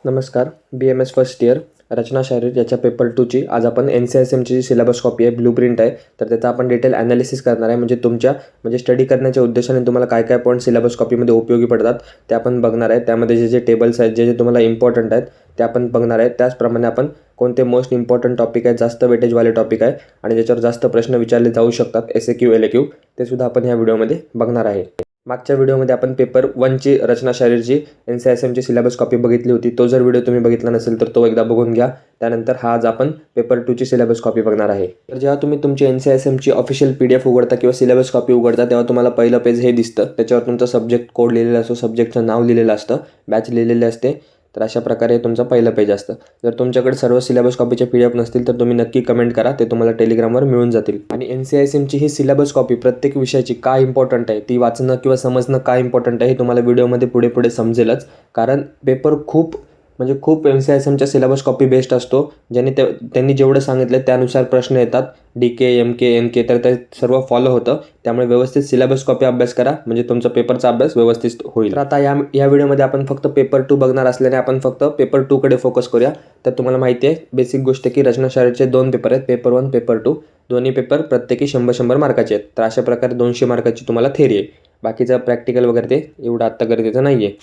नमस्कार. BMS first year रचना शारीर याच्या paper 2ची आज आपण NCSMची जी सिलेबस कॉपी आहे, ब्लूप्रिंट आहे, तर त्याचा आपण डिटेल ॲनालिसिस करणार आहे. म्हणजे स्टडी करण्याच्या उद्देशाने तुम्हाला काय काय पॉईंट सिलेबस कॉपीमध्ये उपयोगी पडतात ते आपण बघणार आहे. त्यामध्ये जे जे टेबल्स आहेत, जे जे तुम्हाला इम्पॉर्टंट आहेत ते आपण बघणार आहे. त्याचप्रमाणे आपण कोणते मोस्ट इम्पॉर्टंट टॉपिक आहेत, जास्त वेटेजवाले टॉपिक आहे आणि ज्याच्यावर जास्त प्रश्न विचारले जाऊ शकतात, SAQ LAQ, ते सुद्धा आपण ह्या व्हिडिओमध्ये बघणार आहे. मागच्या व्हिडिओमध्ये आपण पेपर 1ची रचना शारीरची NCSMची सिलेबस कॉपी बघितली होती. तो जर व्हिडिओ तुम्ही बघितला नसेल तर तो एकदा बघून घ्या. त्यानंतर आज आपण पेपर 2ची सिलेबस कॉपी बघणार आहे. तर जेव्हा तुम्ही तुमची NCSMची ऑफिशियल PDF उघडता किंवा सिलेबस कॉपी उघडता तेव्हा तुम्हाला पहिलं पेज हे दिसतं. त्याच्यावर तुमचा सब्जेक्ट कोड लिहिलेला असतो, सब्जेक्टचं नाव लिहिलेलं असतं, बॅच लिहिलेले असते. तर अशा प्रकारे तुमचं पहिलं पेज असतं. जर तुमच्याकडे सर्व सिलेबस कॉपीचे PDF नसतील तर तुम्ही नक्की कमेंट करा, ते तुम्हाला टेलिग्रामवर मिळून जातील. आणि NCSMची ही सिलेबस कॉपी प्रत्येक विषयाची का इम्पॉर्टंट आहे, ती वाचणं किंवा समजणं का इम्पॉर्टंट आहे हे तुम्हाला व्हिडिओमध्ये पुढे पुढे समजेलच. कारण पेपर खूप NCSMच्या सिलेबस कॉपी बेस्ड असतो. त्यांनी जेवढं सांगितलं त्यानुसार प्रश्न येतात. DK, MK, NK तर ते सर्व फॉलो होतं. त्यामुळे व्यवस्थित सिलेबस कॉपी अभ्यास करा, म्हणजे तुमचा पेपरचा अभ्यास व्यवस्थित होईल. तर आता या व्हिडिओमध्ये आपण फक्त पेपर 2 बघणार असल्याने आपण फक्त पेपर 2कडे फोकस करूया. तर तुम्हाला माहिती आहे बेसिक गोष्ट की रचना शारीरचे 2 पेपर आहेत, पेपर 1, पेपर 2. दोन्ही पेपर प्रत्येकी 100-100 मार्काचे आहेत. तर अशा प्रकारे 200 मार्काची तुम्हाला थेरी आहे. बाकीचं प्रॅक्टिकल वगैरे ते एवढं आत्ता गरजेचं नाही आहे.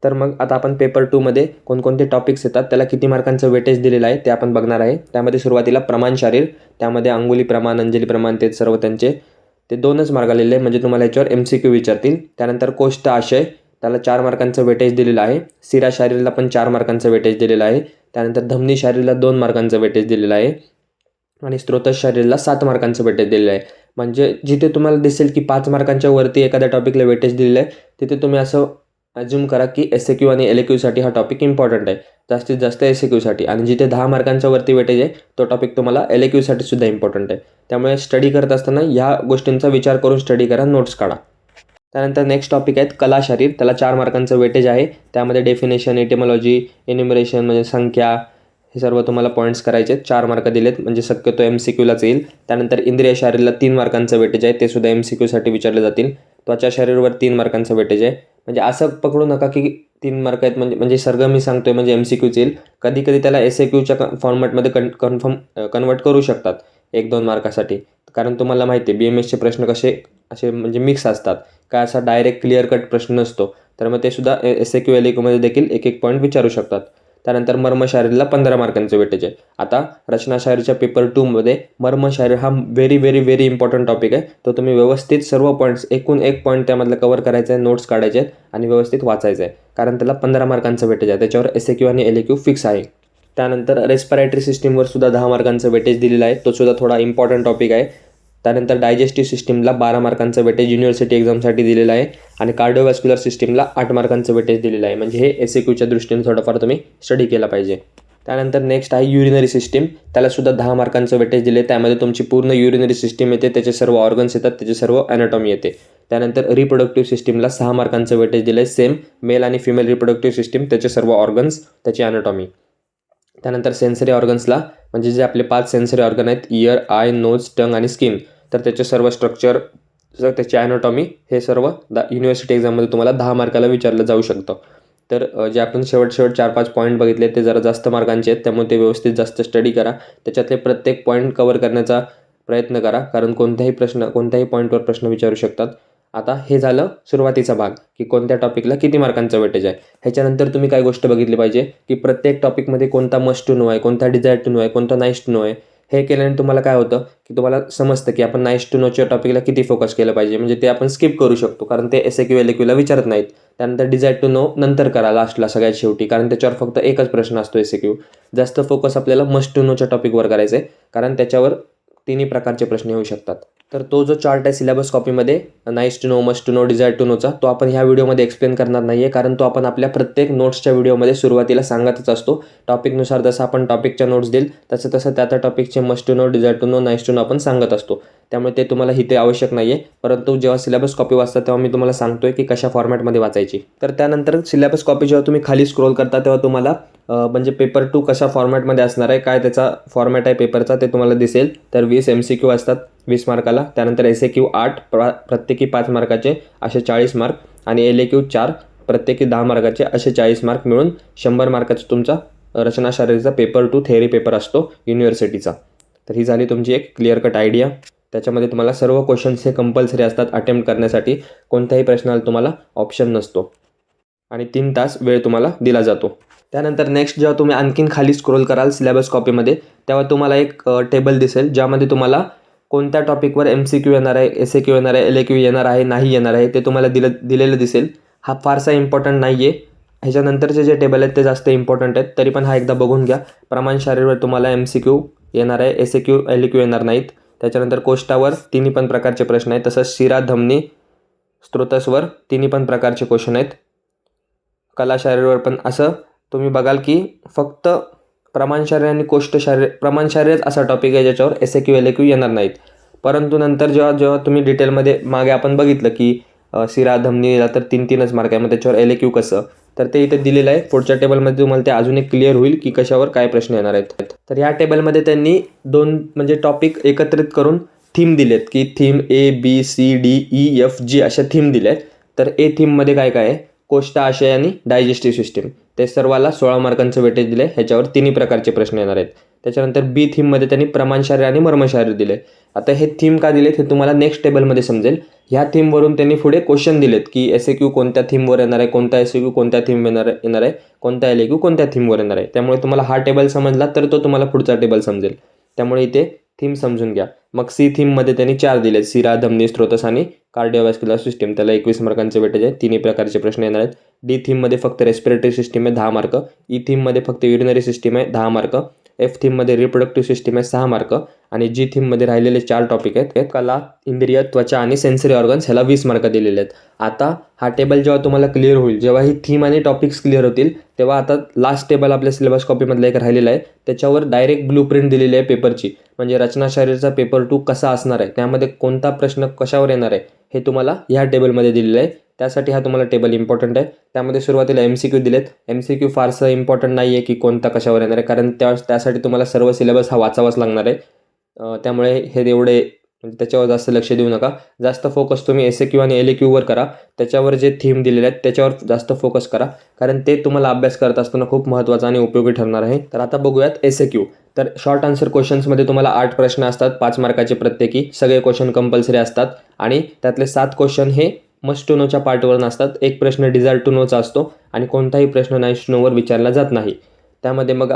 तर मग आता आपण पेपर 2मध्ये कोणकोणते टॉपिक्स येतात, त्याला किती मार्कांचं वेटेज दिलेलं आहे ते आपण बघणार आहे. त्यामध्ये सुरुवातीला प्रमाण शारीर, त्यामध्ये अंगुली प्रमाण, अंजली प्रमाण ते सर्व ते 2च मार्क आलेले आहे, म्हणजे तुम्हाला याच्यावर MCQ विचारतील. त्यानंतर कोष्ट आशय, त्याला 4 मार्कांचं वेटेज दिलेलं आहे. सिरा शारीरला पण 4 मार्कांचं वेटेज दिलेलं आहे. त्यानंतर धमनी शारीरला 2 मार्कांचं वेटेज दिलेलं आहे आणि स्त्रोतस शारीरला 7 मार्कांचं वेटेज दिलेलं आहे. म्हणजे जिथे तुम्हाला दिसेल की 5 मार्कांच्या वरती एखाद्या टॉपिकला वेटेज दिलेलं आहे, तिथे तुम्ही असं अज्यूम करा की SAQ आणि LAQसाठी हा टॉपिक इम्पॉर्टंट आहे, जास्तीत जास्त SAQसाठी. आणि जिथे 10 मार्कांच्या वरती वेटेज आहे तो टॉपिक तुम्हाला LAQसाठी सुद्धा इम्पॉर्टंट आहे. त्यामुळे स्टडी करत असताना ह्या गोष्टींचा विचार करून स्टडी करा, नोट्स काढा. त्यानंतर नेक्स्ट टॉपिक आहेत कला शारीर, त्याला 4 मार्कांचं वेटेज आहे. त्यामध्ये डेफिनेशन, एटिमॉलॉजी, एन्युमरेशन म्हणजे संख्या, हे सर्व तुम्हाला पॉईंट्स करायचे आहेत. 4 मार्क दिलेत, म्हणजे शक्यतो MCQलाच येईल. त्यानंतर इंद्रिय शारीरला 3 मार्कांचं वेटेज आहे, ते सुद्धा MCQसाठी विचारले जातील. त्वचा शारीरवर 3 मार्कांचं वेटेज आहे. म्हणजे असं पकडू नका की 3 मार्क आहेत म्हणजे सर्व मी सांगतोय म्हणजे MCQच येईल. कधी कधी त्याला SAQच्या फॉर्मॅटमध्ये कन्वर्ट करू शकतात 1-2 मार्कासाठी. कारण तुम्हाला माहिती आहे BMSचे प्रश्न कसे असे म्हणजे मिक्स असतात, काय असा डायरेक्ट क्लिअर कट प्रश्न नसतो. तर मग ते सुद्धा SAQ LAQमध्ये देखील 1-1 पॉईंट विचारू शकतात. त्यानंतर मर्मशारीरला 15 मार्कांचं वेटेज आहे. आता रचना शारीरच्या पेपर 2मध्ये मर्मशारीर हा व्हेरी इम्पॉर्टंट टॉपिक आहे. तो तुम्ही व्यवस्थित सर्व पॉईंट्स एकूण एक पॉईंट त्यामधलं कव्हर करायचं आहे, नोट्स काढायचे आहेत आणि व्यवस्थित वाचायचं आहे. कारण त्याला 15 मार्कांचं वेटेज आहे, त्याच्यावर SAQ आणि LAQ फिक्स आहे. त्यानंतर रेस्पिरेटरी सिस्टीमवर सुद्धा 10 मार्कांचं वेटेज दिलेलं आहे, तो सुद्धा थोडा इम्पॉर्टंट टॉपिक आहे. त्यानंतर डायजेस्टिव्ह सिस्टीमला 12 मार्कांचं वेटेज युनिव्हर्सिटी एक्झामसाठी दिलेलं आहे आणि कार्डिओव्हॅस्क्युलर सिस्टीमला 8 मार्कांचं वेटेज दिलेलं आहे. म्हणजे हे SAQच्या दृष्टीने थोडंफार तुम्ही स्टडी केला पाहिजे. त्यानंतर नेक्स्ट आहे युरिनरी सिस्टीम, त्याला सुद्धा 10 मार्कांचं वेटेज दिले. त्यामध्ये तुमची पूर्ण युरिनरी सिस्टीम येते, त्याचे सर्व ऑर्गन्स येतात, त्याचे सर्व ॲनाटॉमी येते. त्यानंतर रिप्रोडक्टिव्ह सिस्टीमला 6 मार्कांचं वेटेज दिलं आहे. सेम मेल आणि फिमेल रिप्रोडक्टिव्ह सिस्टीम, त्याचे सर्व ऑर्गन्स, त्याची ॲनाटॉमी. त्यानंतर सेन्सरी ऑर्गन्सला म्हणजे जे आपले 5 सेन्सरी ऑर्गन आहेत, इयर, आय, नोज, टंग आणि स्किन, तर त्याचे सर्व स्ट्रक्चर, त्याची ॲनाटॉमी, हे सर्व युनिव्हर्सिटी एक्झाममध्ये तुम्हाला 10 मार्काला विचारलं जाऊ शकतं. तर जे आपण शेवट 4-5 पॉईंट बघितले ते जरा जास्त मार्कांचे आहेत, त्यामुळे ते व्यवस्थित जास्त स्टडी करा. त्याच्यातले प्रत्येक पॉईंट कव्हर करण्याचा प्रयत्न करा, कारण कोणत्याही पॉईंटवर प्रश्न विचारू शकतात. आता हे झालं सुरुवातीचा भाग की कोणत्या टॉपिकला किती मार्कांचं वेटेज आहे. ह्याच्यानंतर तुम्ही काय गोष्ट बघितली पाहिजे की प्रत्येक टॉपिकमध्ये कोणता मस्ट टू नो आहे, कोणता डिझायर टू नो आहे, कोणता नाईस टू नो आहे. हे केल्याने तुम्हाला काय होतं की तुम्हाला समजतं की आपण नाईस टू नोच्या टॉपिकला किती फोकस केलं पाहिजे, म्हणजे ते आपण स्किप करू शकतो कारण ते SAQ LAQला विचारत नाहीत. त्यानंतर डिझायर टू नो नंतर करा लास्टला सगळ्यात शेवटी, कारण त्याच्यावर फक्त एकच प्रश्न असतो SAQ. जास्त फोकस आपल्याला मस्ट टू नोच्या टॉपिकवर करायचं आहे, कारण त्याच्यावर 3 प्रकारचे प्रश्न येऊ शकतात. तर तो जो चार्ट आहे सिलेबस कॉपीमध्ये nice to know, must to know, desire to नोचा, तो आपण ह्या व्हिडिओमध्ये एक्सप्लेन करणार नाही आहे, कारण तो आपण आपल्या प्रत्येक नोट्सच्या व्हिडिओमध्ये सुरुवातीला सांगतच असतो. टॉपिकनुसार जसं आपण टॉपिकच्या नोट्स देईल तसं त्या टॉपिकचे must to know, desire to know, nice to know आपण सांगत असतो. त्यामुळे ते तुम्हाला इथे आवश्यक नाही आहे. परंतु जेव्हा सिलेबस कॉपी वाचता तेव्हा मी तुम्हाला सांगतोय की कशा फॉर्मॅटमध्ये वाचायची. तर त्यानंतर सिलेबस कॉपी जेव्हा तुम्ही खाली स्क्रोल करता तेव्हा तुम्हाला म्हणजे पेपर 2 कशा फॉर्मॅटमध्ये असणार आहे, काय त्याचा फॉर्मॅट आहे पेपरचा ते तुम्हाला दिसेल. तर 20 MCQ असतात 20 मार्काला. त्यानंतर SAQ 8 प्रत्येकी 5 मार्काचे, असे 40 मार्क आणि LAQ 4 प्रत्येकी 10 मार्काचे असे 40 मार्क मिळून 100 मार्काचा तुमचा रचना शारीरचा पेपर 2 थेअरी पेपर असतो युनिव्हर्सिटीचा. तर ही झाली तुमची एक क्लिअर कट आयडिया. त्याच्यामध्ये तुम्हाला सर्व क्वेश्चन्स हे कंपल्सरी असतात अटेम्प्ट करण्यासाठी. कोणत्याही प्रश्नाला तुम्हाला ऑप्शन नसतो आणि 3 तास वेळ तुम्हाला दिला जातो. त्यानंतर नेक्स्ट जेव्हा तुम्ही आणखीन खाली स्क्रोल कराल सिलेबस कॉपीमध्ये, तेव्हा तुम्हाला एक टेबल दिसेल ज्यामध्ये तुम्हाला कोणत्या टॉपिकवर MCQ येणार आहे, SAQ येणार आहे, LAQ येणार आहे, नाही येणार आहे ते तुम्हाला दिलेलं दिसेल. हा फारसा इम्पॉर्टंट नाही आहे. ह्याच्यानंतरचे जे टेबल आहेत ते जास्त इम्पॉर्टंट आहेत. तरी पण हा एकदा बघून घ्या. प्रमाण शारीरवर तुम्हाला MCQ येणार आहे, SAQ LAQ येणार नाहीत. त्याच्यानंतर कोष्टावर तिन्ही पण प्रकारचे प्रश्न आहेत. तसंच शिरा धमनी स्त्रोतसवर तिन्ही पण प्रकारचे क्वेश्चन आहेत. कला शारीरवर पण असं तुम्ही बघाल की फक्त प्रमाण शारीर आणि कोष्ट शारीर, प्रमाण शारीरच असा टॉपिक आहे ज्याच्यावर SAQ LAQ येणार नाहीत. परंतु नंतर जेव्हा तुम्ही डिटेलमध्ये मागे आपण बघितलं की शिरा धमनीला तर 3-3च मार्क आहे, मग त्याच्यावर LAQ कसं, तर ते इथे दिलेलं आहे. पुढच्या टेबलमध्ये तुम्हाला ते अजून एक क्लिअर होईल की कशावर काय प्रश्न येणार आहेत. तर या टेबलमध्ये त्यांनी 2 म्हणजे टॉपिक एकत्रित करून थीम दिलेत की थीम ABCDEFG अशा थीम दिल्या आहेत. तर ए थीममध्ये काय काय आहे, कोष्टा आशय आणि डायजेस्टिव्ह सिस्टीम, ते सर्वाला 16 मार्कांचं वेटेज दिले. ह्याच्यावर तिन्ही प्रकारचे प्रश्न येणार आहेत. त्याच्यानंतर बी थीममध्ये त्यांनी प्रमाण शारीर आणि मर्मशारीर दिले. आता हे थीम का दिलेत हे तुम्हाला नेक्स्ट टेबलमध्ये समजेल. ह्या थीमवरून त्यांनी पुढे क्वेश्चन दिलेत की SAQ कोणत्या थीमवर येणार आहे, कोणता SAQ कोणत्या थीम येणार आहे, कोणता LAQ कोणत्या थीमवर येणार आहे. त्यामुळे तुम्हाला हा टेबल समजला तर तो तुम्हाला पुढचा टेबल समजेल. त्यामुळे इथे थीम समजून घ्या. मग सी थीममध्ये त्यांनी 4 दिलेत, शिरा धमनी स्त्रोतस आणि कार्डिओव्हॅस्क्युलर सिस्टीम, त्याला 21 मार्कांचे वेटेज आहे. तिन्ही प्रकारचे प्रश्न येणार आहेत. डी थीममध्ये फक्त रेस्पिरेटरी सिस्टीम आहे 10 मार्क. ई थीममध्ये फक्त युरिनरी सिस्टीम आहे 10 मार्क. F थीममध्ये रिप्रोडक्टिव्ह सिस्टीम आहे 6 मार्क. आणि जी थीममध्ये राहिलेले 4 टॉपिक आहेत कला, इंद्रिय, त्वचा आणि सेन्सरी ऑर्गन्स, ह्याला 20 मार्क दिलेले आहेत. आता हा टेबल जेव्हा तुम्हाला क्लिअर होईल, जेव्हा ही थीम आणि टॉपिक्स क्लिअर होतील, तेव्हा आता लास्ट टेबल आपल्या सिलेबस कॉपीमधला एक राहिलेला आहे. त्याच्यावर डायरेक्ट ब्लू प्रिंट दिलेली आहे पेपरची, म्हणजे रचना शारीरचा पेपर 2 कसा असणार आहे, त्यामध्ये कोणता प्रश्न कशावर येणार आहे हे तुम्हाला ह्या टेबलमध्ये दिलेलं आहे. त्यासाठी हा तुम्हाला टेबल इम्पॉर्टंट आहे. त्यामध्ये सुरुवातीला MCQ दिलेत. MCQ फारसं इम्पॉर्टंट नाही आहे की कोणता कशावर येणार आहे, कारण त्यासाठी तुम्हाला सर्व सिलेबस हा वाचावाच लागणार आहे. त्यामुळे हे एवढे त्याच्यावर जास्त लक्ष देऊ नका. जास्त फोकस तुम्ही SAQ आणि LAQवर करा. त्याच्यावर जे थीम दिलेले आहेत त्याच्यावर जास्त फोकस करा, कारण ते तुम्हाला अभ्यास करत असताना खूप महत्त्वाचं आणि उपयोगी ठरणार आहे. तर आता बघूयात SAQ. तर शॉर्ट आन्सर क्वेश्चन्समध्ये तुम्हाला 8 प्रश्न असतात 5 मार्काचे प्रत्येकी. सगळे क्वेश्चन कंपल्सरी असतात आणि त्यातले 7 क्वेश्चन हे मस्ट टू नोच्या पार्टवर नसतात. एक प्रश्न डिझायर टू नोचा असतो आणि कोणताही प्रश्न नाईस टू नोवर विचारला जात नाही. त्यामध्ये मग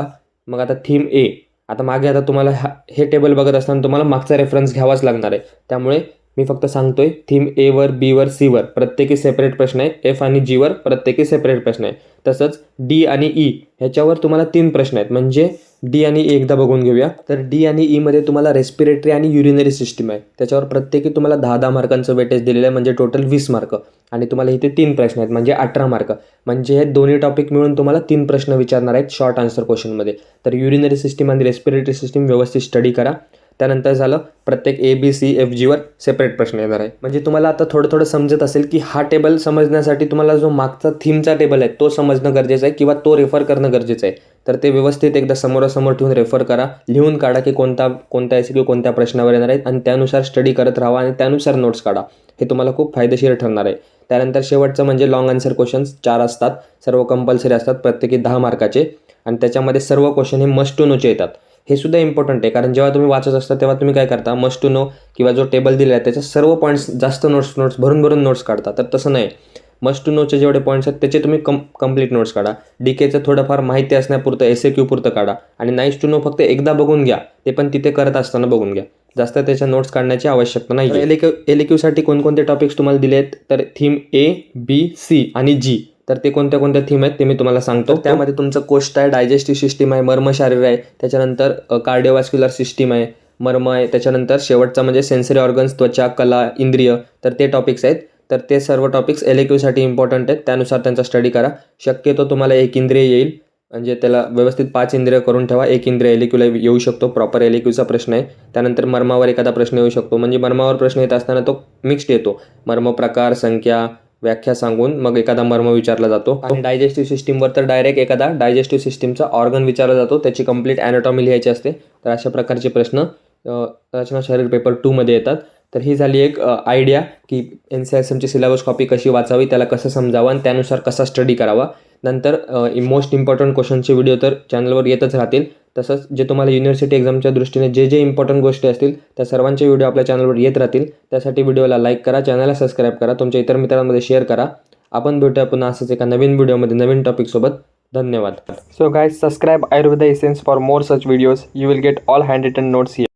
आता थीम A, आता मागे आता तुम्हाला हे टेबल बघत असताना तुम्हाला मागचा रेफरन्स घ्यावाच लागणार आहे. त्यामुळे मी फक्त सांगतोय थीम Aवर, Bवर, Cवर प्रत्येकी सेपरेट प्रश्न आहे. F आणि Gवर प्रत्येकी सेपरेट प्रश्न आहे. तसंच D आणि E ह्याच्यावर तुम्हाला 3 प्रश्न आहेत. म्हणजे D आणि E एकदा बघून घेऊया. तर D आणि Eमध्ये तुम्हाला रेस्पिरेटरी आणि युरिनरी सिस्टीम आहे. त्याच्यावर प्रत्येकी तुम्हाला 10-10 मार्कांचं वेटेज दिलेलं आहे, म्हणजे टोटल 20 मार्क. आणि तुम्हाला इथे 3 प्रश्न आहेत म्हणजे 18 मार्क. म्हणजे हे दोन्ही टॉपिक मिळून तुम्हाला 3 प्रश्न विचारणार आहेत शॉर्ट आन्सर क्वेश्चनमध्ये. तर युरिनरी सिस्टीम आणि रेस्पिरेटरी सिस्टीम व्यवस्थित स्टडी करा. त्यानंतर झालं प्रत्येक ABCFGवर सेपरेट प्रश्न येणार आहे. म्हणजे तुम्हाला आता थोडं समजत असेल की हा टेबल समजण्यासाठी तुम्हाला जो मागचा थीमचा टेबल आहे तो समजणं गरजेचं आहे किंवा तो रेफर करणं गरजेचं आहे. तर ते व्यवस्थित एकदा समोरासमोर ठेवून रेफर करा, लिहून काढा की कोणता SAQ कोणत्या प्रश्नावर येणार आहेत आणि त्यानुसार स्टडी करत राहा आणि त्यानुसार नोट्स काढा. हे तुम्हाला खूप फायदेशीर ठरणार आहे. त्यानंतर शेवटचं म्हणजे लॉंग आन्सर क्वेश्चन्स 4 असतात, सर्व कंपल्सरी असतात, प्रत्येकी 10 मार्काचे. आणि त्याच्यामध्ये सर्व क्वेश्चन हे मस्ट टू नोचे येतात. हे सुद्धा इम्पॉर्टंट आहे, कारण जेव्हा तुम्ही वाचत असता तेव्हा तुम्ही काय करता, मस्ट टू नो किंवा जो टेबल दिला आहे त्याच्या सर्व पॉईंट्स जास्त नोट्स भरून नोट्स काढता. तर तसं नाही, मस्ट टू नोचे जेवढे पॉईंट्स आहेत त्याचे तुम्ही कंप्लीट नोट्स काढा. DKचं थोडंफार माहिती असण्यापुरतं SAQ पुरतं काढा आणि नाईस टू नो फक्त एकदा बघून घ्या, ते पण तिथे करत असताना बघून घ्या. जास्त त्याच्या नोट्स काढण्याची आवश्यकता नाही. LAQसाठी कोणकोणते टॉपिक्स तुम्हाला दिले आहेत, तर थीम A, B, C आणि G. तर ते कोणत्या थीम आहेत ते मी तुम्हाला सांगतो. त्यामध्ये तुमचं कोष्ट आहे, डायजेस्टिव्ह सिस्टीम आहे, मर्म शारीर आहे, त्याच्यानंतर कार्डिओव्हॅस्क्युलर सिस्टीम आहे, मर्म आहे, त्याच्यानंतर शेवटचा म्हणजे सेन्सरी ऑर्गन्स, त्वचा, कला, इंद्रिय. तर ते टॉपिक्स आहेत. तर ते सर्व टॉपिक्स LAQसाठी इम्पॉर्टंट आहेत, त्यानुसार त्यांचा स्टडी करा. शक्यतो तुम्हाला 1 इंद्रिय येईल, म्हणजे त्याला व्यवस्थित 5 इंद्रिय करून ठेवा. 1 इंद्रिय LAQला येऊ शकतो, प्रॉपर LAQचा प्रश्न आहे. त्यानंतर मर्मावर एखादा प्रश्न येऊ शकतो, म्हणजे मर्मावर प्रश्न येत असताना तो मिक्स्ड येतो, मर्म प्रकार, संख्या, व्याख्या सांगून मग एखादा मर्म विचारला जातो. आणि डायजेस्टिव्ह सिस्टीमवर तर डायरेक्ट एखादा डायजेस्टिव्ह सिस्टीमचा ऑर्गन विचारला जातो, त्याची कंप्लीट ॲनाटॉमी लिहायची असते. तर अशा प्रकारचे प्रश्न रचना शारीर पेपर 2 मध्ये येतात. तर ही झाली एक आयडिया की NCSMची सिलेबस कॉपी कशी वाचावी, त्याला कसं समजावं आणि त्यानुसार कसा स्टडी करावा. नंतर मोस्ट इम्पॉर्टंट क्वेश्चनचे व्हिडिओ तर चॅनलवर येतच राहतील. तसंच जे तुम्हाला युनिव्हर्सिटी एक्झामच्या दृष्टीने जे इम्पॉर्टंट गोष्टी असतील त्या सर्वांचे व्हिडिओ आपल्या चॅनलवर येत राहतील. त्यासाठी व्हिडिओला लाईक करा, चॅनलला सबस्क्राईब करा, तुमच्या इतर मित्रांमध्ये शेअर करा. आपण भेटूया पुन्हा असंच एका नवीन व्हिडिओमध्ये नवीन टॉपिकसोबत. धन्यवाद. So guys, subscribe Ayurveda Essence for more such videos. You will get all handwritten notes here.